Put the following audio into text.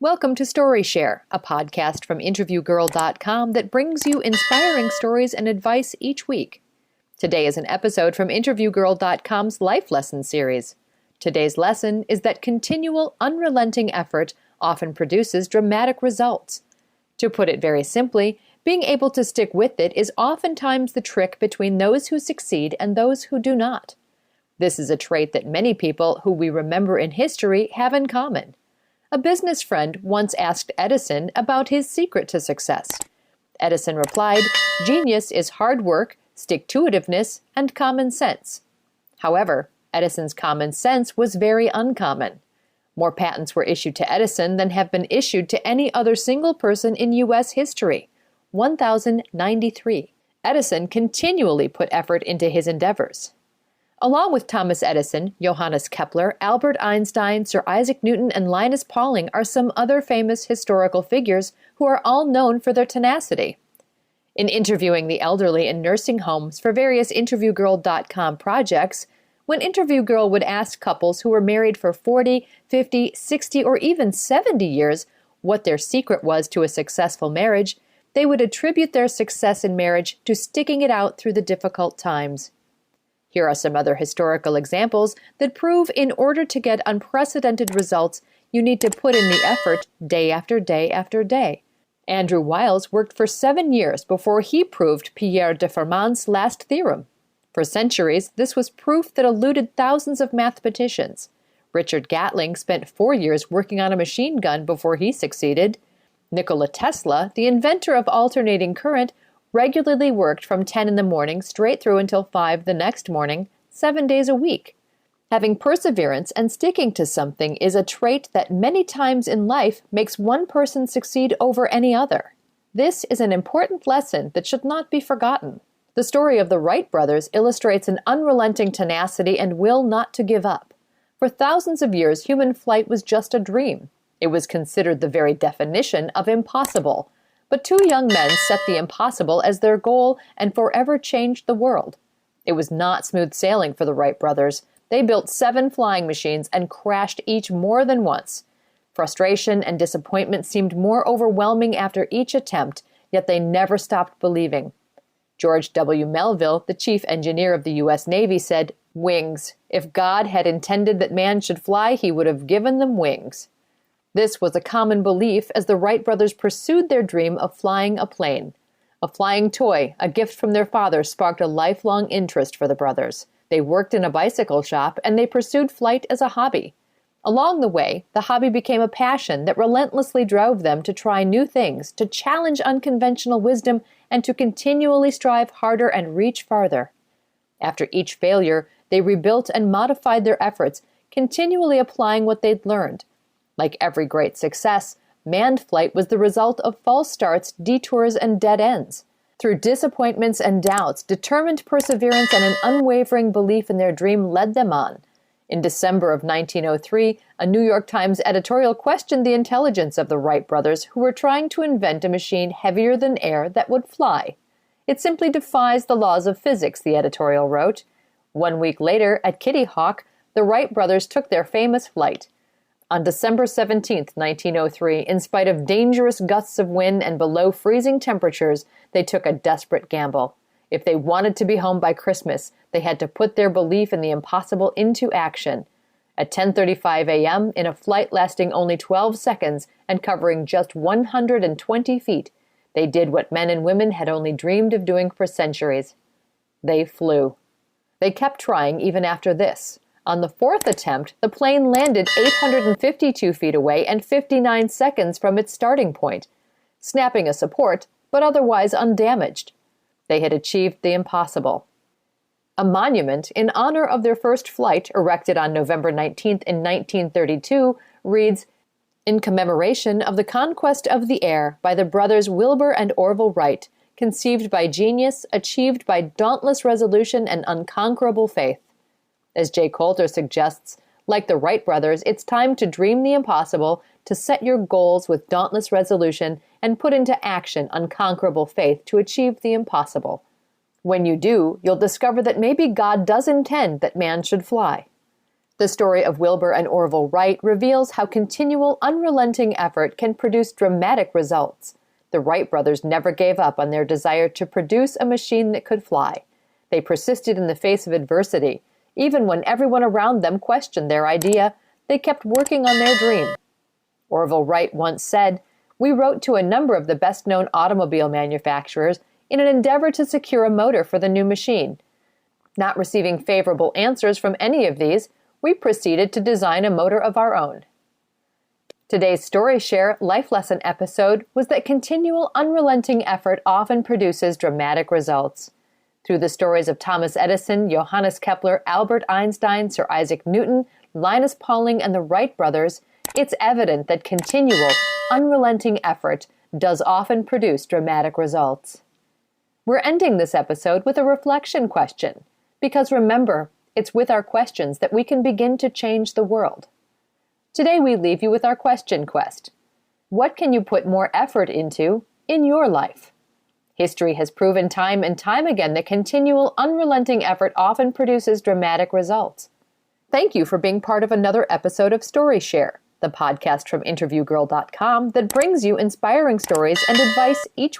Welcome to StoryShare, a podcast from InterviewGirl.com that brings you inspiring stories and advice each week. Today is an episode from InterviewGirl.com's Life Lesson series. Today's lesson is that continual, unrelenting effort often produces dramatic results. To put it very simply, being able to stick with it is oftentimes the trick between those who succeed and those who do not. This is a trait that many people who we remember in history have in common. A business friend once asked Edison about his secret to success. Edison replied, "Genius is hard work, stick-to-itiveness, and common sense." However, Edison's common sense was very uncommon. More patents were issued to Edison than have been issued to any other single person in U.S. history, 1,093. Edison continually put effort into his endeavors. Along with Thomas Edison, Johannes Kepler, Albert Einstein, Sir Isaac Newton, and Linus Pauling are some other famous historical figures who are all known for their tenacity. In interviewing the elderly in nursing homes for various InterviewGirl.com projects, when Interview Girl would ask couples who were married for 40, 50, 60, or even 70 years what their secret was to a successful marriage, they would attribute their success in marriage to sticking it out through the difficult times. Here are some other historical examples that prove in order to get unprecedented results, you need to put in the effort day after day after day. Andrew Wiles worked for 7 years before he proved Pierre de Fermat's last theorem. For centuries, this was proof that eluded thousands of mathematicians. Richard Gatling spent 4 years working on a machine gun before he succeeded. Nikola Tesla, the inventor of alternating current, regularly worked from 10 in the morning straight through until 5 the next morning, 7 days a week. Having perseverance and sticking to something is a trait that many times in life makes one person succeed over any other. This is an important lesson that should not be forgotten. The story of the Wright brothers illustrates an unrelenting tenacity and will not to give up. For thousands of years, human flight was just a dream. It was considered the very definition of impossible. But two young men set the impossible as their goal and forever changed the world. It was not smooth sailing for the Wright brothers. They built 7 flying machines and crashed each more than once. Frustration and disappointment seemed more overwhelming after each attempt, yet they never stopped believing. George W. Melville, the chief engineer of the U.S. Navy, said, "Wings. If God had intended that man should fly, he would have given them wings." This was a common belief as the Wright brothers pursued their dream of flying a plane. A flying toy, a gift from their father, sparked a lifelong interest for the brothers. They worked in a bicycle shop, and they pursued flight as a hobby. Along the way, the hobby became a passion that relentlessly drove them to try new things, to challenge unconventional wisdom, and to continually strive harder and reach farther. After each failure, they rebuilt and modified their efforts, continually applying what they'd learned. Like every great success, manned flight was the result of false starts, detours, and dead ends. Through disappointments and doubts, determined perseverance and an unwavering belief in their dream led them on. In December of 1903, a New York Times editorial questioned the intelligence of the Wright brothers, who were trying to invent a machine heavier than air that would fly. "It simply defies the laws of physics," the editorial wrote. 1 week later, at Kitty Hawk, the Wright brothers took their famous flight. On December 17, 1903, in spite of dangerous gusts of wind and below freezing temperatures, they took a desperate gamble. If they wanted to be home by Christmas, they had to put their belief in the impossible into action. At 10:35 a.m., in a flight lasting only 12 seconds and covering just 120 feet, they did what men and women had only dreamed of doing for centuries. They flew. They kept trying even after this. On the 4th attempt, the plane landed 852 feet away and 59 seconds from its starting point, snapping a support, but otherwise undamaged. They had achieved the impossible. A monument in honor of their first flight, erected on November 19th in 1932, reads, "In commemoration of the conquest of the air by the brothers Wilbur and Orville Wright, conceived by genius, achieved by dauntless resolution and unconquerable faith." As Jay Coulter suggests, like the Wright brothers, it's time to dream the impossible, to set your goals with dauntless resolution, and put into action unconquerable faith to achieve the impossible. When you do, you'll discover that maybe God does intend that man should fly. The story of Wilbur and Orville Wright reveals how continual, unrelenting effort can produce dramatic results. The Wright brothers never gave up on their desire to produce a machine that could fly. They persisted in the face of adversity. Even when everyone around them questioned their idea, they kept working on their dream. Orville Wright once said, "We wrote to a number of the best-known automobile manufacturers in an endeavor to secure a motor for the new machine. Not receiving favorable answers from any of these, we proceeded to design a motor of our own." Today's Story Share Life Lesson episode was that continual, unrelenting effort often produces dramatic results. Through the stories of Thomas Edison, Johannes Kepler, Albert Einstein, Sir Isaac Newton, Linus Pauling, and the Wright brothers, it's evident that continual, unrelenting effort does often produce dramatic results. We're ending this episode with a reflection question, because remember, it's with our questions that we can begin to change the world. Today we leave you with our question quest. What can you put more effort into in your life? History has proven time and time again that continual, unrelenting effort often produces dramatic results. Thank you for being part of another episode of Story Share, the podcast from InterviewGirl.com that brings you inspiring stories and advice each